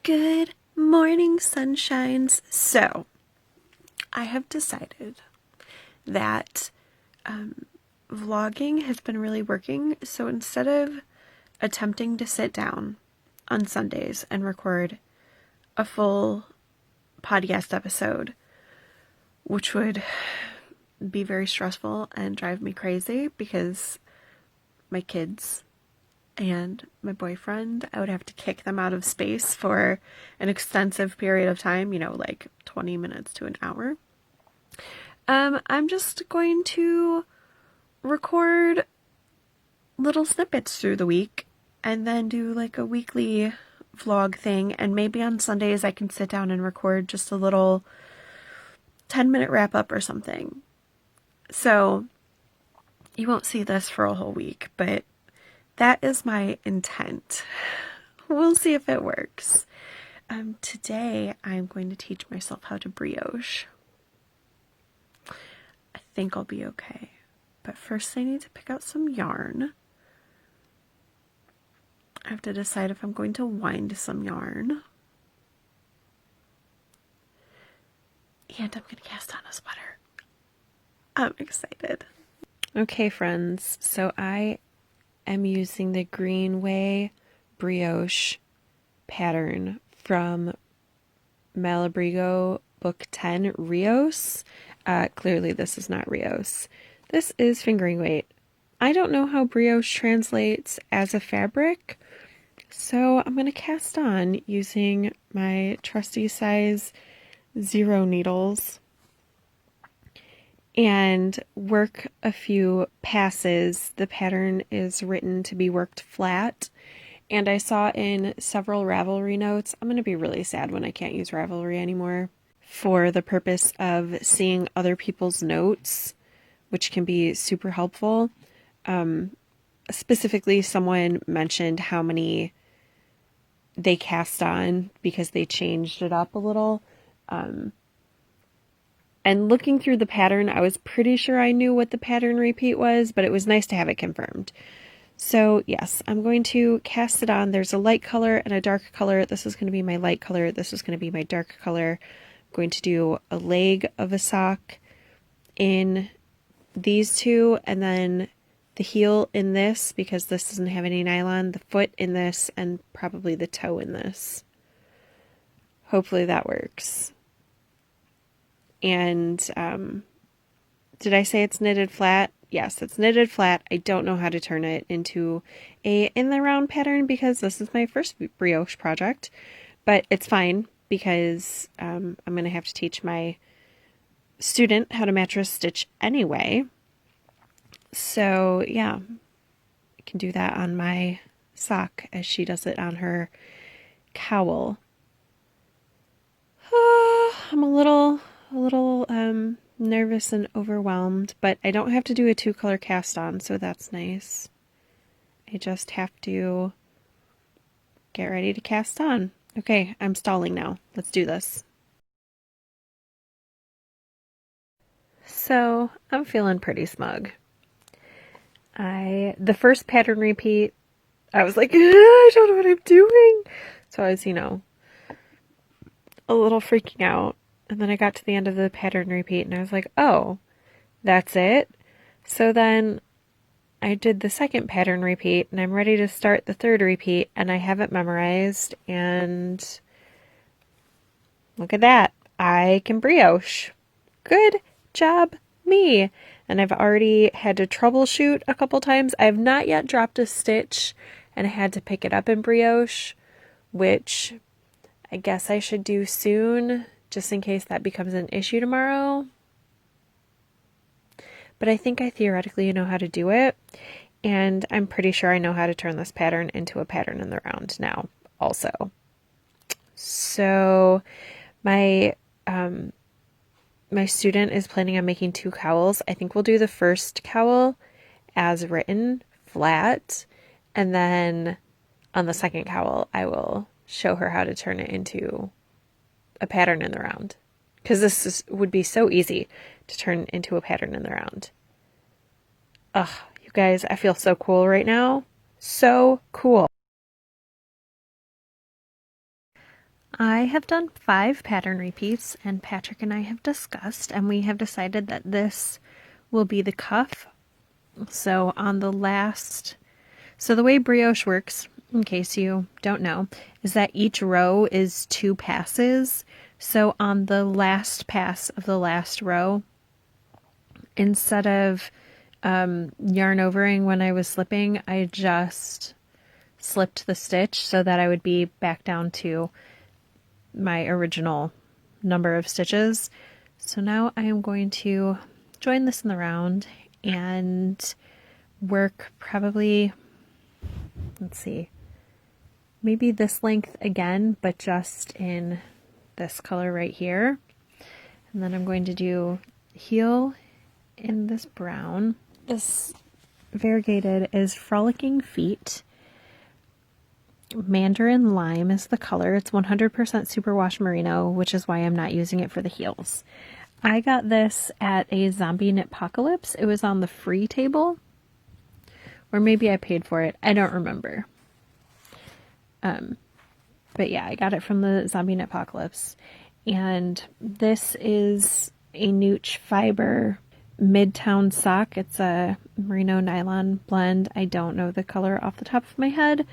Good morning, sunshines. So, I have decided that vlogging has been really working. So, instead of attempting to sit down on Sundays and record a full podcast episode, which would be very stressful and drive me crazy because my kids and my boyfriend, I would have to kick them out of space for an extensive period of time, like 20 minutes to an hour. I'm just going to record little snippets through the week and then do like a weekly vlog thing. And maybe on Sundays I can sit down and record just a little 10-minute wrap up or something. So you won't see this for a whole week, but that is my intent. We'll see if it works. Today I'm going to teach myself how to brioche. I think I'll be okay. But first I need to pick out some yarn. I have to decide if I'm going to wind some yarn. And I'm going to cast on a sweater. I'm excited. Okay, friends. So I am using the Greenway brioche pattern from Malabrigo Book 10 Rios. Clearly this is not Rios. This is fingering weight. I don't know how brioche translates as a fabric, so I'm going to cast on using my trusty size 0 needles and work a few passes. The pattern is written to be worked flat, and I saw in several Ravelry notes, I'm going to be really sad when I can't use Ravelry anymore, for the purpose of seeing other people's notes, which can be super helpful. Specifically, someone mentioned how many they cast on because they changed it up a little. And looking through the pattern, I was pretty sure I knew what the pattern repeat was, but it was nice to have it confirmed. So yes, I'm going to cast it on. There's a light color and a dark color. This is going to be my light color. This is going to be my dark color. I'm going to do a leg of a sock in these two, and then the heel in this, because this doesn't have any nylon, the foot in this, and probably the toe in this. Hopefully that works. And did I say it's knitted flat? Yes, it's knitted flat. I don't know how to turn it into a in the round pattern because this is my first brioche project, but it's fine because I'm going to have to teach my student how to mattress stitch anyway. So yeah, I can do that on my sock as she does it on her cowl. I'm a little nervous and overwhelmed, but I don't have to do a 2-color cast on, so that's nice. I just have to get ready to cast on. Okay, I'm stalling now. Let's do this. So, I'm feeling pretty smug. The first pattern repeat, I was like, I don't know what I'm doing. So I was, a little freaking out. And then I got to the end of the pattern repeat and I was like, oh, that's it. So then I did the second pattern repeat and I'm ready to start the third repeat and I have it memorized, and look at that. I can brioche. Good job, me. And I've already had to troubleshoot a couple times. I have not yet dropped a stitch and I had to pick it up in brioche, which I guess I should do soon, just in case that becomes an issue tomorrow. But I think I theoretically know how to do it, and I'm pretty sure I know how to turn this pattern into a pattern in the round now also. So my student is planning on making 2 cowls. I think we'll do the first cowl as written, flat, and then on the second cowl I will show her how to turn it into a pattern in the round, because this would be so easy to turn into a pattern in the round. Ugh, you guys, I feel so cool right now. So cool. I have done 5 pattern repeats, and Patrick and I have discussed, and we have decided that this will be the cuff. So on the last, so the way brioche works, in case you don't know, is that each row is 2 passes. So on the last pass of the last row, instead of yarn overing when I was slipping, I just slipped the stitch so that I would be back down to my original number of stitches. So now I am going to join this in the round and work probably, let's see, maybe this length again, but just in this color right here. And then I'm going to do heel in this brown. This variegated is Frolicking Feet. Mandarin Lime is the color. It's 100% superwash merino, which is why I'm not using it for the heels. I got this at a Zombie Knitpocalypse. It was on the free table. Or maybe I paid for it. I don't remember. But yeah, I got it from the Zombie Knitpocalypse. And this is a Nooch Fiber Midtown sock. It's a merino nylon blend. I don't know the color off the top of my head.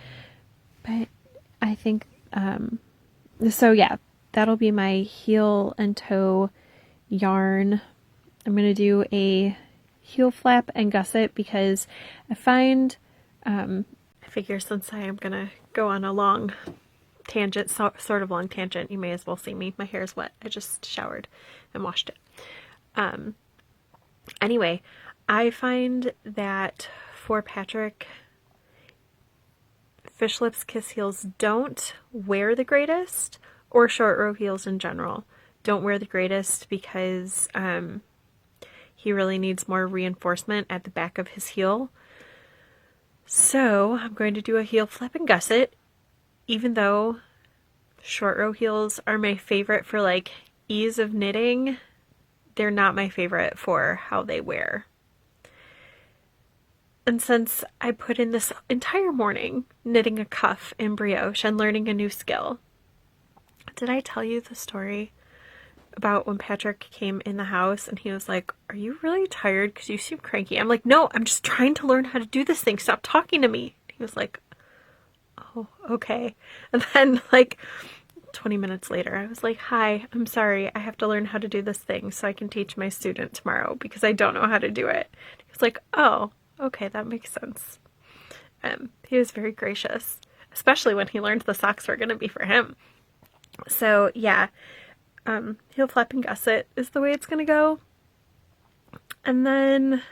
But I think, so yeah, that'll be my heel and toe yarn. I'm going to do a heel flap and gusset because I find, I figure since I am going to go on a long tangent, sort of long tangent, you may as well see me. My hair is wet. I just showered and washed it. Anyway, I find that for Patrick, Fish Lips Kiss heels don't wear the greatest, or short row heels in general don't wear the greatest because he really needs more reinforcement at the back of his heel. So I'm going to do a heel flap and gusset, even though short row heels are my favorite for like ease of knitting. They're not my favorite for how they wear. And since I put in this entire morning knitting a cuff in brioche and learning a new skill, did I tell you the story about when Patrick came in the house and he was like, "Are you really tired? Because you seem cranky." I'm like, "No, I'm just trying to learn how to do this thing. Stop talking to me." He was like, "Oh, okay." And then like 20 minutes later, I was like, "Hi, I'm sorry. I have to learn how to do this thing so I can teach my student tomorrow because I don't know how to do it." He was like, "Oh, okay, that makes sense." He was very gracious, especially when he learned the socks were going to be for him. So yeah, heel flap and gusset is the way it's going to go. And then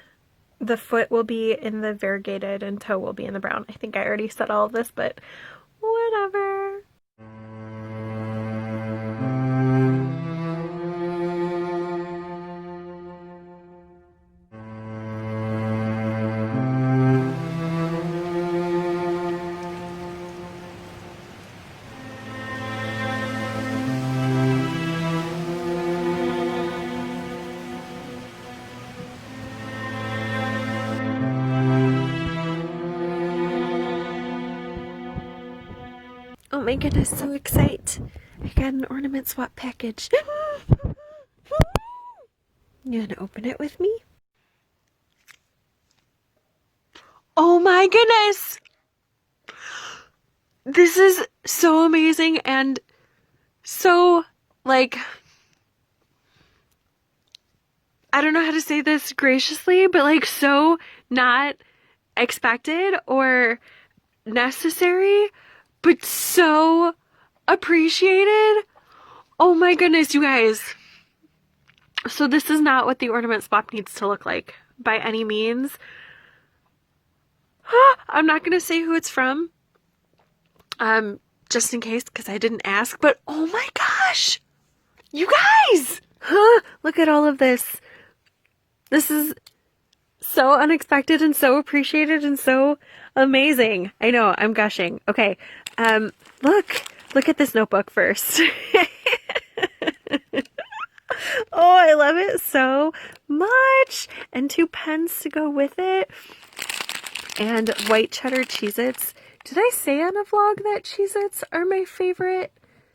the foot will be in the variegated and toe will be in the brown. I think I already said all of this, but whatever. Oh my goodness, so excited. I got an ornament swap package. You gonna open it with me? Oh my goodness! This is so amazing and so, like, I don't know how to say this graciously, but like so not expected or necessary, but so appreciated. Oh my goodness, you guys. So this is not what the ornament swap needs to look like by any means. I'm not going to say who it's from, just in case, because I didn't ask, but oh my gosh, you guys, look at all of this. This is so unexpected and so appreciated and so amazing. I know, I'm gushing. Okay, look at this notebook first. Oh, I love it so much. And 2 pens to go with it. And white cheddar Cheez-Its. Did I say on a vlog that Cheez-Its are my favorite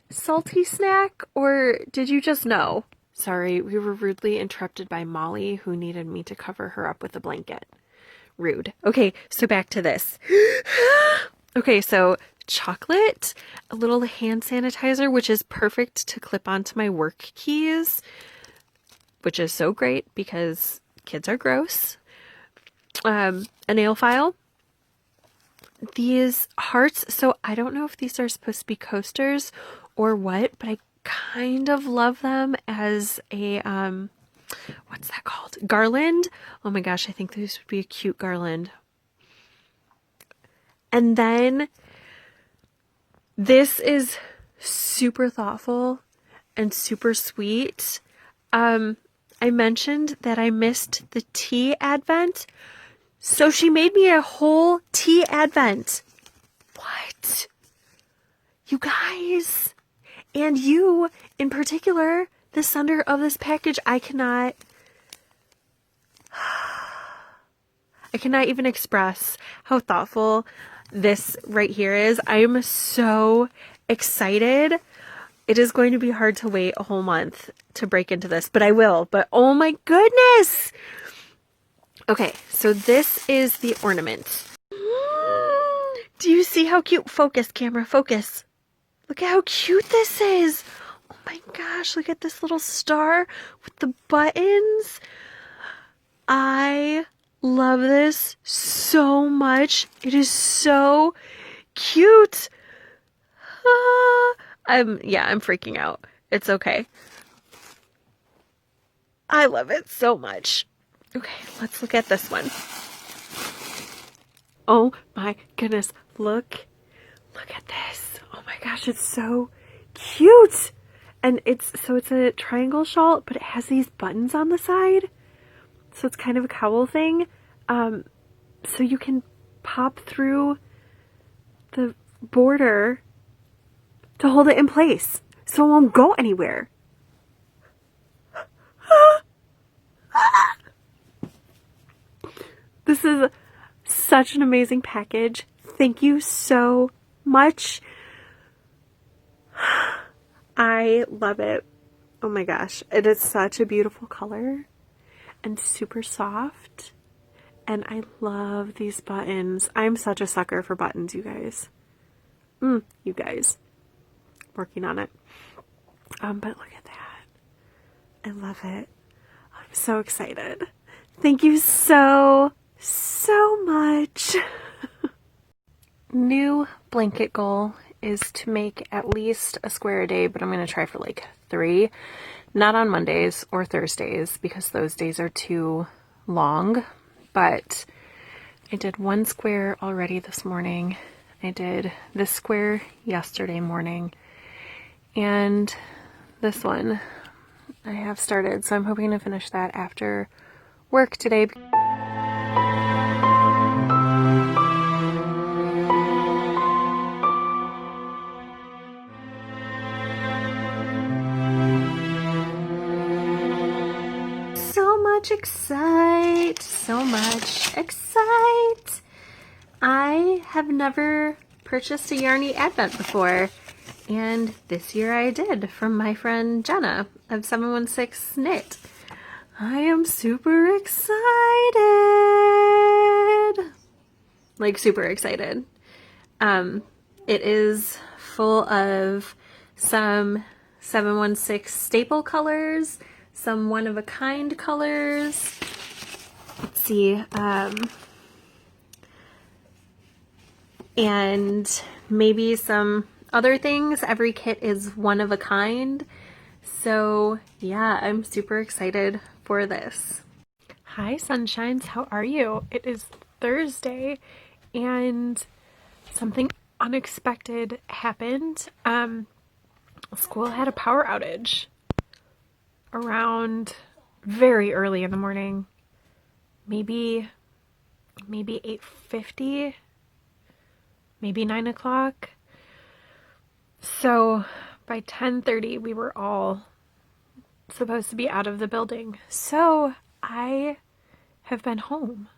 salty snack, or did you just know? Sorry, we were rudely interrupted by Molly, who needed me to cover her up with a blanket. Rude. Okay, so back to this. Okay, so chocolate, a little hand sanitizer, which is perfect to clip onto my work keys, which is so great because kids are gross. A nail file. These hearts, so I don't know if these are supposed to be coasters or what, but I kind of love them as a, what's that called? Garland. Oh my gosh, I think this would be a cute garland. And then this is super thoughtful and super sweet. I mentioned that I missed the tea advent. So she made me a whole tea advent. What? You guys. And you, in particular, the sender of this package, I cannot even express how thoughtful this right here is. I am so excited. It is going to be hard to wait a whole month to break into this, but I will. But oh my goodness. Okay, so this is the ornament. Do you see how cute? Focus, camera, focus. Look at how cute this is. Oh my gosh, look at this little star with the buttons. I love this so much. It is so cute. I'm freaking out. It's okay. I love it so much. Okay, let's look at this one. Oh my goodness, look at this. Oh my gosh, it's so cute. And it's a triangle shawl, but it has these buttons on the side. So it's kind of a cowl thing. So you can pop through the border to hold it in place so it won't go anywhere. This is such an amazing package. Thank you so much. I love it. Oh my gosh. It is such a beautiful color and super soft. And I love these buttons. I'm such a sucker for buttons, you guys. You guys. Working on it. But look at that. I love it. I'm so excited. Thank you so much. New blanket goal is to make at least a square a day, but I'm going to try for like 3. Not on Mondays or Thursdays because those days are too long. But I did 1 square already this morning. I did this square yesterday morning. And this one I have started. So I'm hoping to finish that after work today. So much excite. I have never purchased a Yarny Advent before, and this year I did from my friend Jenna of 716 Knit. I am super excited. Like super excited. It is full of some 716 staple colors, some one-of-a-kind colors. Let's see. And maybe some other things. Every kit is one of a kind. So yeah, I'm super excited for this. Hi, sunshines. How are you? It is Thursday and something unexpected happened. School had a power outage around very early in the morning, maybe 8:50, maybe 9 o'clock. So by 10:30 we were all supposed to be out of the building. So I have been home.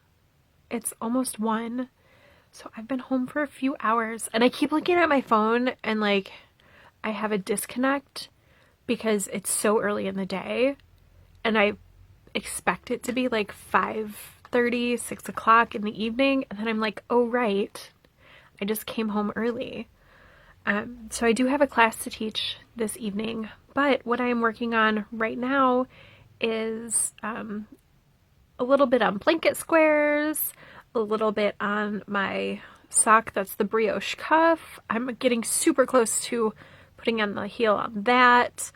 It's almost 1. So I've been home for a few hours and I keep looking at my phone and like I have a disconnect because it's so early in the day and I expect it to be like 5:30, 6 o'clock in the evening. And then I'm like, oh, right. I just came home early. So I do have a class to teach this evening, but what I am working on right now is a little bit on blanket squares, a little bit on my sock that's the brioche cuff. I'm getting super close to putting on the heel on that.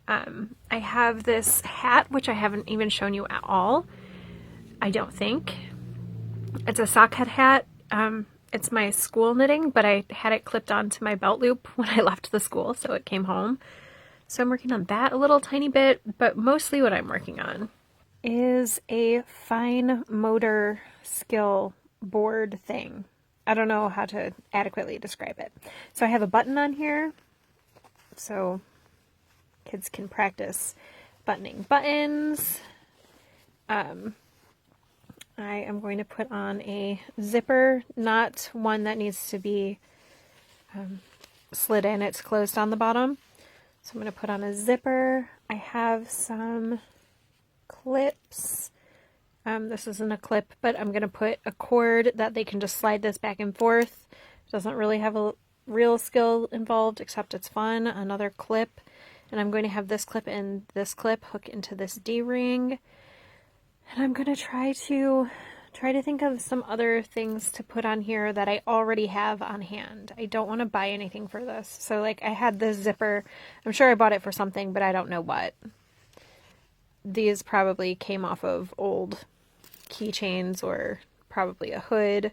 I have this hat, which I haven't even shown you at all, I don't think. It's a sockhead hat. It's my school knitting, but I had it clipped onto my belt loop when I left the school, so it came home. So I'm working on that a little tiny bit, but mostly what I'm working on is a fine motor skill board thing. I don't know how to adequately describe it. So I have a button on here, so kids can practice buttoning buttons. I am going to put on a zipper, not one that needs to be slid in. It's closed on the bottom. So I'm going to put on a zipper. I have some clips. This isn't a clip, but I'm going to put a cord that they can just slide this back and forth. It doesn't really have a real skill involved, except it's fun. Another clip. And I'm going to have this clip and this clip hook into this D-ring. And I'm going to try to think of some other things to put on here that I already have on hand. I don't want to buy anything for this. So like I had this zipper. I'm sure I bought it for something, but I don't know what. These probably came off of old keychains or probably a hood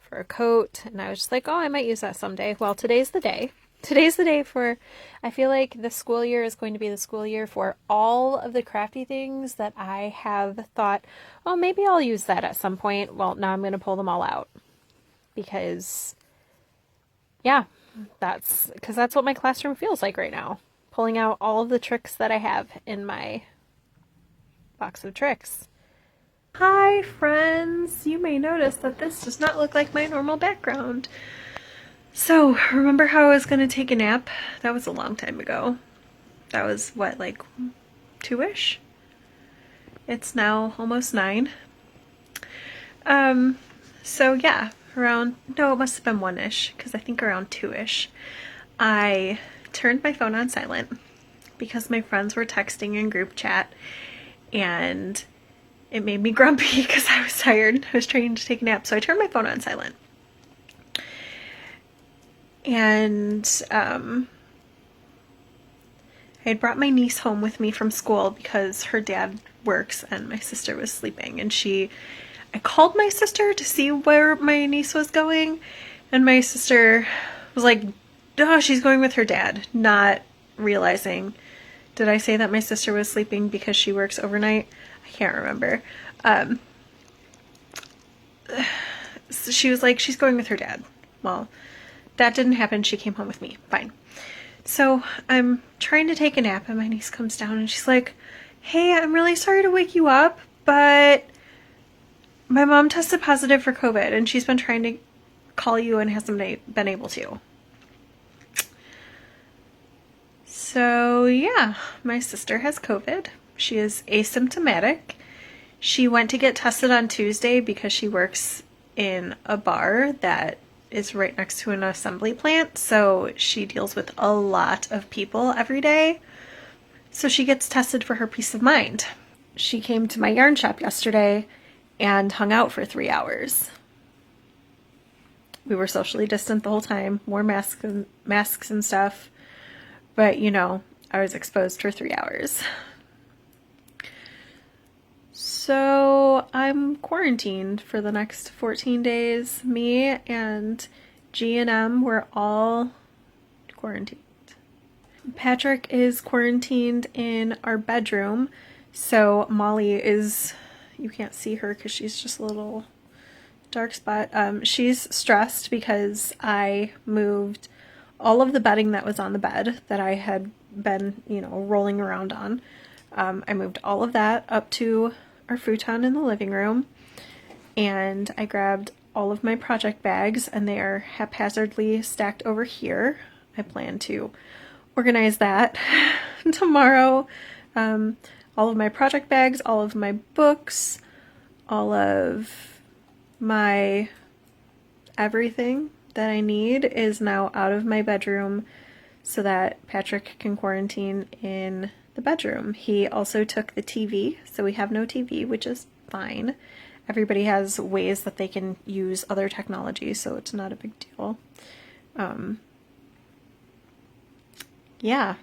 for a coat. And I was just like, oh, I might use that someday. Well, today's the day. Today's the day for, I feel like the school year is going to be the school year for all of the crafty things that I have thought, oh, maybe I'll use that at some point. Well, now I'm going to pull them all out because, yeah, that's what my classroom feels like right now. Pulling out all of the tricks that I have in my box of tricks. Hi, friends. You may notice that this does not look like my normal background. So, remember how I was going to take a nap? That was a long time ago. That was, what, like 2-ish? It's now almost 9. So yeah, no, it must have been 1-ish, because I think around 2-ish, I turned my phone on silent because my friends were texting in group chat, and it made me grumpy because I was tired. I was trying to take a nap, so I turned my phone on silent. And I had brought my niece home with me from school because her dad works and my sister was sleeping. And I called my sister to see where my niece was going. And my sister was like, oh, she's going with her dad, not realizing. Did I say that my sister was sleeping because she works overnight? I can't remember. So she was like, she's going with her dad. Well, that didn't happen. She came home with me. Fine. So I'm trying to take a nap and my niece comes down and she's like, hey, I'm really sorry to wake you up, but my mom tested positive for COVID and she's been trying to call you and hasn't been able to. So yeah, my sister has COVID. She is asymptomatic. She went to get tested on Tuesday because she works in a bar that is right next to an assembly plant, so she deals with a lot of people every day. So she gets tested for her peace of mind. She came to my yarn shop yesterday and hung out for 3 hours. We were socially distant the whole time, wore masks and stuff, but you know, I was exposed for 3 hours. So I'm quarantined for the next 14 days. Me and G and M were all quarantined. Patrick is quarantined in our bedroom. So Molly is, you can't see her because she's just a little dark spot. She's stressed because I moved all of the bedding that was on the bed that I had been, rolling around on. I moved all of that up to our futon in the living room, and I grabbed all of my project bags and they are haphazardly stacked over here. I plan to organize that tomorrow. All of my project bags, all of my books, all of my everything that I need is now out of my bedroom so that Patrick can quarantine in the bedroom. He also took the TV, so we have no TV, which is fine. Everybody has ways that they can use other technology, so it's not a big deal. Yeah,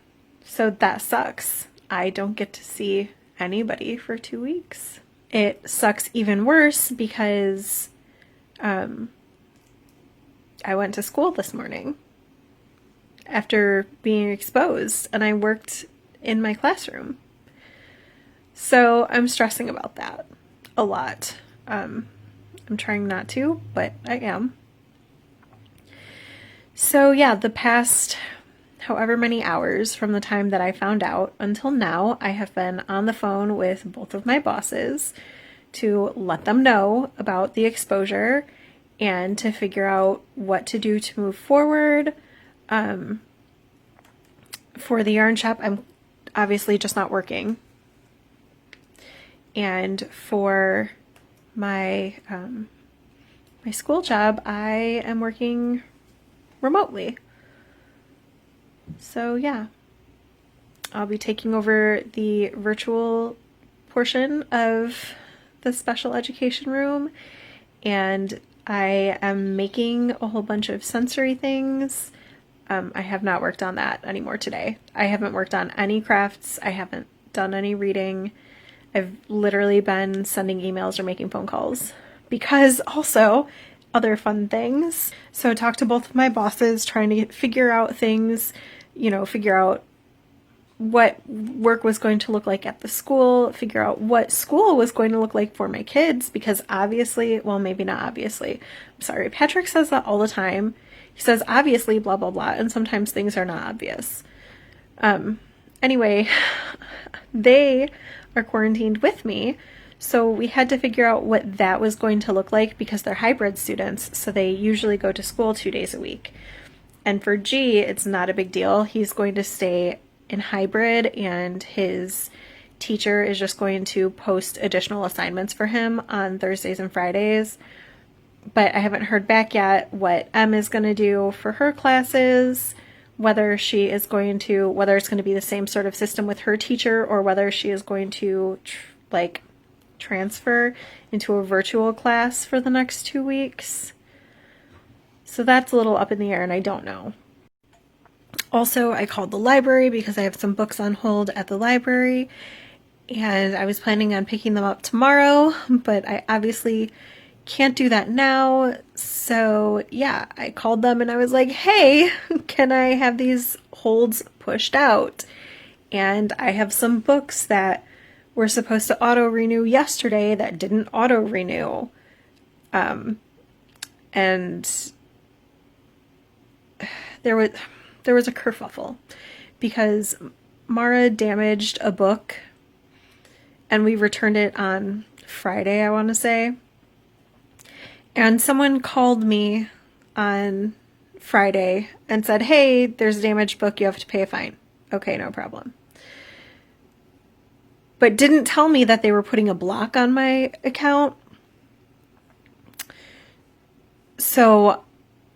so that sucks. I don't get to see anybody for 2 weeks. It sucks even worse because I went to school this morning after being exposed, and I worked in my classroom. So I'm stressing about that a lot. I'm trying not to, but I am. So yeah, the past however many hours from the time that I found out until now, I have been on the phone with both of my bosses to let them know about the exposure and to figure out what to do to move forward. For the yarn shop, I'm obviously just not working. And for my my school job, I am working remotely. So yeah, I'll be taking over the virtual portion of the special education room, and I am making a whole bunch of sensory things. I have not worked on that anymore today. I haven't worked on any crafts. I haven't done any reading. I've literally been sending emails or making phone calls because also other fun things. So I talked to both of my bosses trying to figure out things, figure out what work was going to look like at the school, figure out what school was going to look like for my kids, because obviously, well, maybe not obviously. I'm sorry, Patrick says that all the time. He says, obviously, blah, blah, blah, and sometimes things are not obvious. Anyway, they are quarantined with me, so we had to figure out what that was going to look like because they're hybrid students, so they usually go to school 2 days a week. And for G, it's not a big deal. He's going to stay in hybrid, and his teacher is just going to post additional assignments for him on Thursdays and Fridays. But I haven't heard back yet what M is going to do for her classes, whether it's going to be the same sort of system with her teacher, or whether she is going to transfer into a virtual class for the next 2 weeks. So that's a little up in the air, and I don't know. Also, I called the library because I have some books on hold at the library, and I was planning on picking them up tomorrow, but I obviously can't do that now. So yeah, I called them and I was like, hey, can I have these holds pushed out? And I have some books that were supposed to auto renew yesterday that didn't auto renew. And there was a kerfuffle because Mara damaged a book and we returned it on Friday, I want to say. And someone called me on Friday and said, hey, there's a damaged book, you have to pay a fine. Okay, no problem. But didn't tell me that they were putting a block on my account. So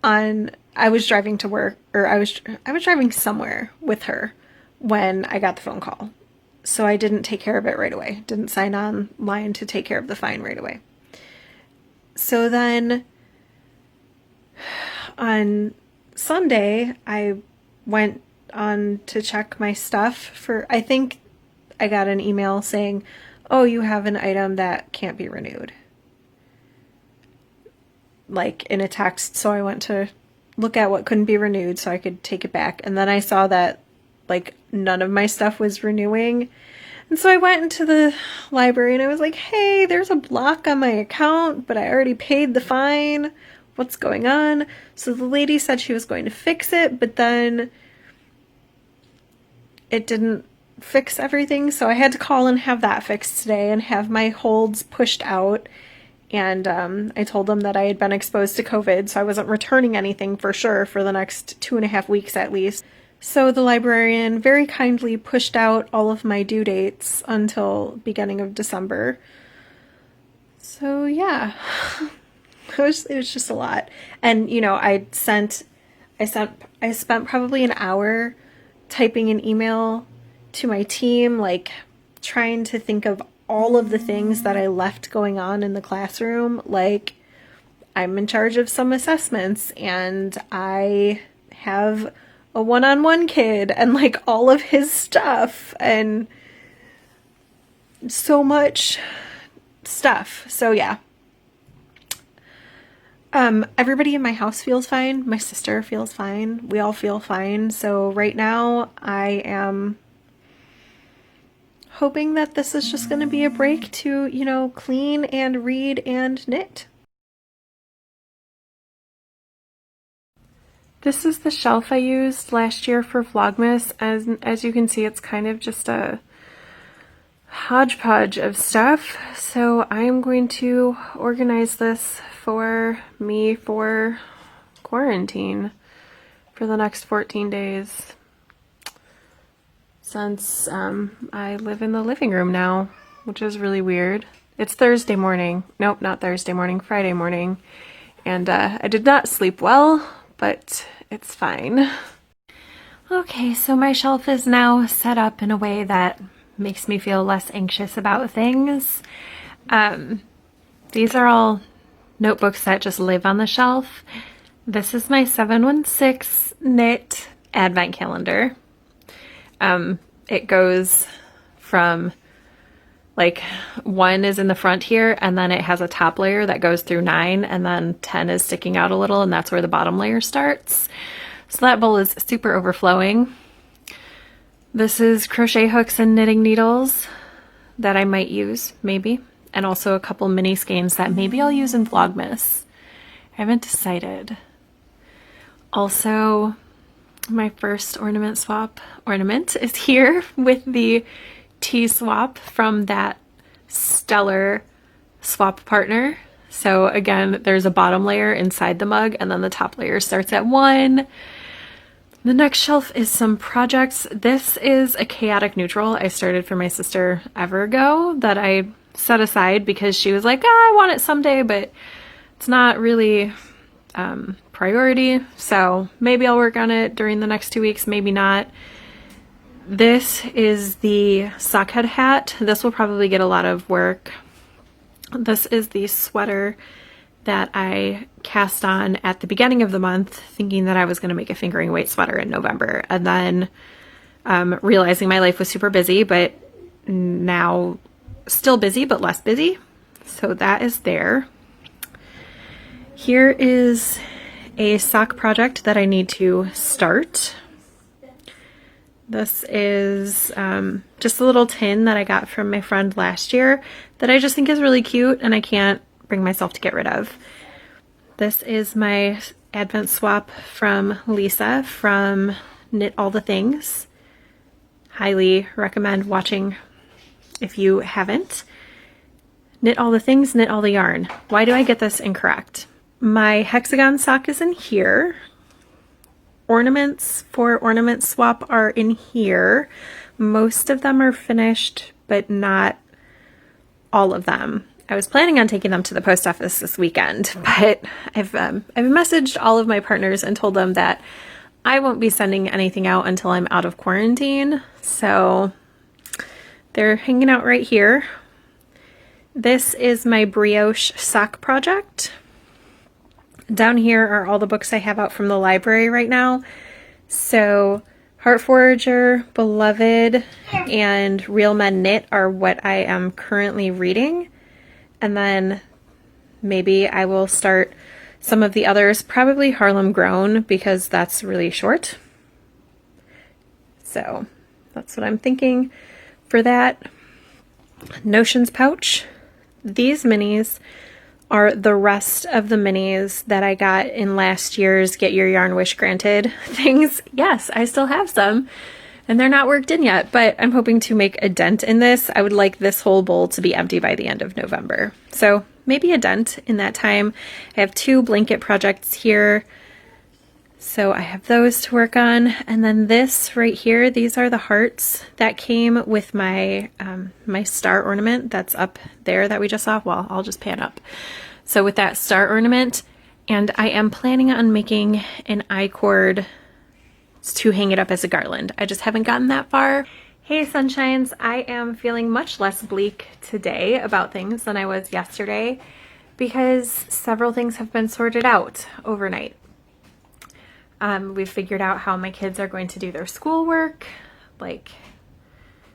I was driving to work, or I was driving somewhere with her when I got the phone call. So I didn't take care of it right away. Didn't sign online to take care of the fine right away. So then on Sunday, I went on to check my stuff I think I got an email saying, oh, you have an item that can't be renewed. Like in a text. So I went to look at what couldn't be renewed so I could take it back. And then I saw that none of my stuff was renewing. And so I went into the library and I was like, hey, there's a block on my account, but I already paid the fine. What's going on? So the lady said she was going to fix it, but then it didn't fix everything. So I had to call and have that fixed today and have my holds pushed out. And I told them that I had been exposed to COVID, so I wasn't returning anything for sure for the next 2.5 weeks at least. So the librarian very kindly pushed out all of my due dates until beginning of December. So yeah, it was just a lot. And you know, I spent probably an hour typing an email to my team, like trying to think of all of the things that I left going on in the classroom. Like, I'm in charge of some assessments and I have a one-on-one kid and like all of his stuff and so much stuff. So yeah. Everybody in my house feels fine. My sister feels fine. We all feel fine. So right now I am hoping that this is just going to be a break to, you know, clean and read and knit. This is the shelf I used last year for Vlogmas. As you can see, it's kind of just a hodgepodge of stuff. So I'm going to organize this for me for quarantine for the next 14 days. Since I live in the living room now, which is really weird. It's Thursday morning. Nope, not Thursday morning, Friday morning. And I did not sleep well, but it's fine. Okay, so my shelf is now set up in a way that makes me feel less anxious about things. These are all notebooks that just live on the shelf. This is my 716 knit advent calendar. It goes from like 1 is in the front here, and then it has a top layer that goes through 9, and then 10 is sticking out a little, and that's where the bottom layer starts. So that bowl is super overflowing. This is crochet hooks and knitting needles that I might use, maybe, and also a couple mini skeins that maybe I'll use in Vlogmas. I haven't decided. Also, my first ornament swap ornament is here with the T-swap from that stellar swap partner. So again, there's a bottom layer inside the mug, and then the top layer starts at 1. The next shelf is some projects. This is a chaotic neutral I started for my sister ever ago that I set aside because she was like, I want it someday, but it's not really priority. So maybe I'll work on it during the next 2 weeks, maybe not. This is the sockhead hat. This will probably get a lot of work. This is the sweater that I cast on at the beginning of the month, thinking that I was going to make a fingering weight sweater in November, and then realizing my life was super busy, but now still busy, but less busy. So that is there. Here is a sock project that I need to start. This is just a little tin that I got from my friend last year that I just think is really cute and I can't bring myself to get rid of. This is my Advent swap from Lisa from Knit All the Things. Highly recommend watching if you haven't. Knit All the Things, Knit All the Yarn. Why do I get this incorrect? My hexagon sock is in here. Ornaments for ornament swap are in here. Most of them are finished, but not all of them. I was planning on taking them to the post office this weekend, but I've messaged all of my partners and told them that I won't be sending anything out until I'm out of quarantine. So they're hanging out right here. This is my brioche sock project. Down here are all the books I have out from the library right now. So Heart Forager, Beloved, and Real Men Knit are what I am currently reading. And then maybe I will start some of the others, probably Harlem Grown, because that's really short. So that's what I'm thinking for that. Notions pouch. These minis are the rest of the minis that I got in last year's Get Your Yarn Wish Granted things. Yes, I still have some, and they're not worked in yet, but I'm hoping to make a dent in this. I would like this whole bowl to be empty by the end of November. So maybe a dent in that time. I have 2 blanket projects here. So I have those to work on. And then this right here, these are the hearts that came with my my star ornament that's up there that we just saw. Well, I'll just pan up. So with that star ornament, and I am planning on making an I-cord to hang it up as a garland. I just haven't gotten that far. Hey sunshines, I am feeling much less bleak today about things than I was yesterday because several things have been sorted out overnight. We've figured out how my kids are going to do their schoolwork. Like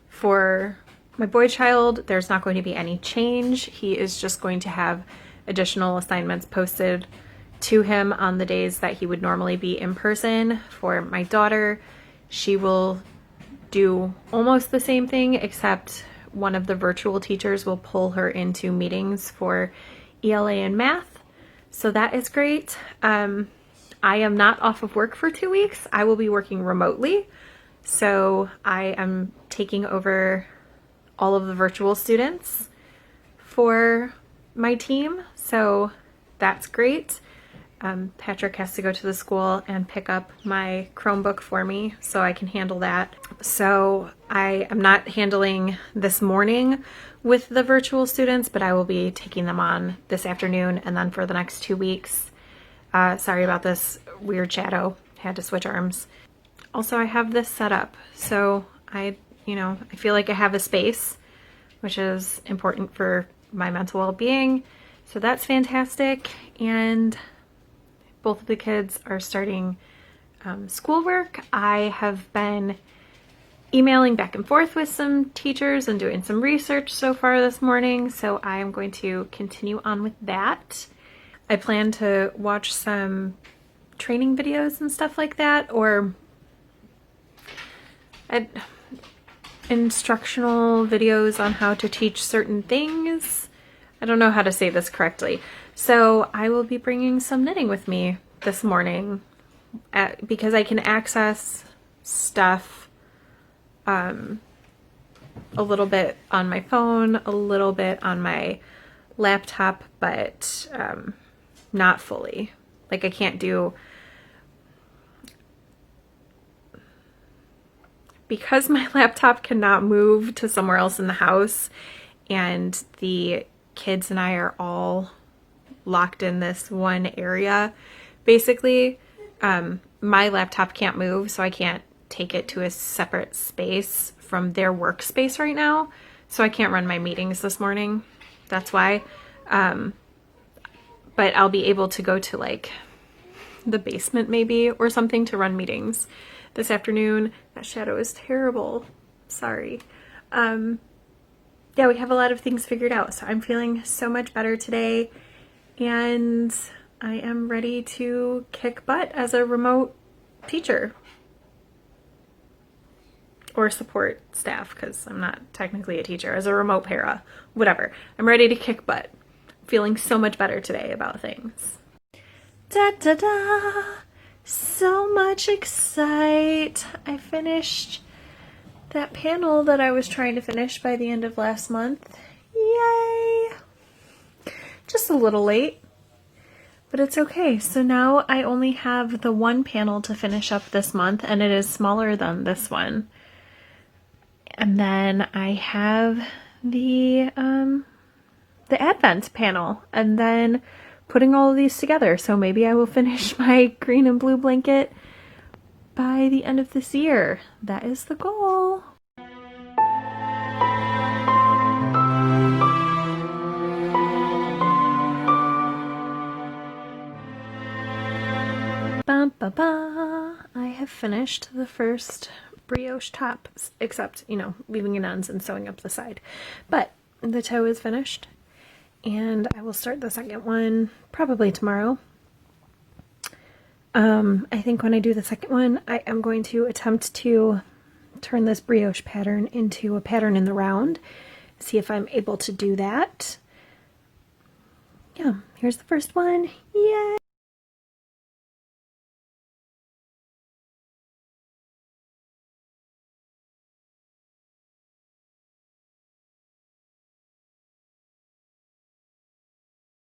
for my boy child, there's not going to be any change. He is just going to have additional assignments posted to him on the days that he would normally be in person. For my daughter, she will do almost the same thing, except one of the virtual teachers will pull her into meetings for ELA and math. So that is great. I am not off of work for 2 weeks. I will be working remotely. So I am taking over all of the virtual students for my team. So that's great. Patrick has to go to the school and pick up my Chromebook for me so I can handle that. So I am not handling this morning with the virtual students, but I will be taking them on this afternoon and then for the next 2 weeks. Sorry about this weird shadow. Had to switch arms. Also, I have this set up. So I feel like I have a space, which is important for my mental well-being. So that's fantastic. And both of the kids are starting schoolwork. I have been emailing back and forth with some teachers and doing some research so far this morning. So I am going to continue on with that. I plan to watch some training videos and stuff like that, or instructional videos on how to teach certain things. I don't know how to say this correctly. So I will be bringing some knitting with me this morning because I can access stuff a little bit on my phone, a little bit on my laptop, but not fully. Like I can't do, because my laptop cannot move to somewhere else in the house and the kids and I are all locked in this one area. Basically, my laptop can't move, so I can't take it to a separate space from their workspace right now. So I can't run my meetings this morning. That's why. But I'll be able to go to like the basement maybe or something to run meetings this afternoon. That shadow is terrible. Sorry. Yeah, we have a lot of things figured out. So I'm feeling so much better today. And I am ready to kick butt as a remote teacher. Or support staff, because I'm not technically a teacher, as a remote para. Whatever. I'm ready to kick butt. Feeling so much better today about things. Da da da! So much excite! I finished that panel that I was trying to finish by the end of last month. Yay! Just a little late, but it's okay. So now I only have the one panel to finish up this month, and it is smaller than this one. And then I have the Advent panel, and then putting all of these together. So maybe I will finish my green and blue blanket by the end of this year. That is the goal. Ba ba ba. I have finished the first brioche top, except, leaving it ends and sewing up the side. But the toe is finished, and I will start the second one probably tomorrow. I think when I do the second one, I am going to attempt to turn this brioche pattern into a pattern in the round, see if I'm able to do that. Yeah, here's the first one. Yay!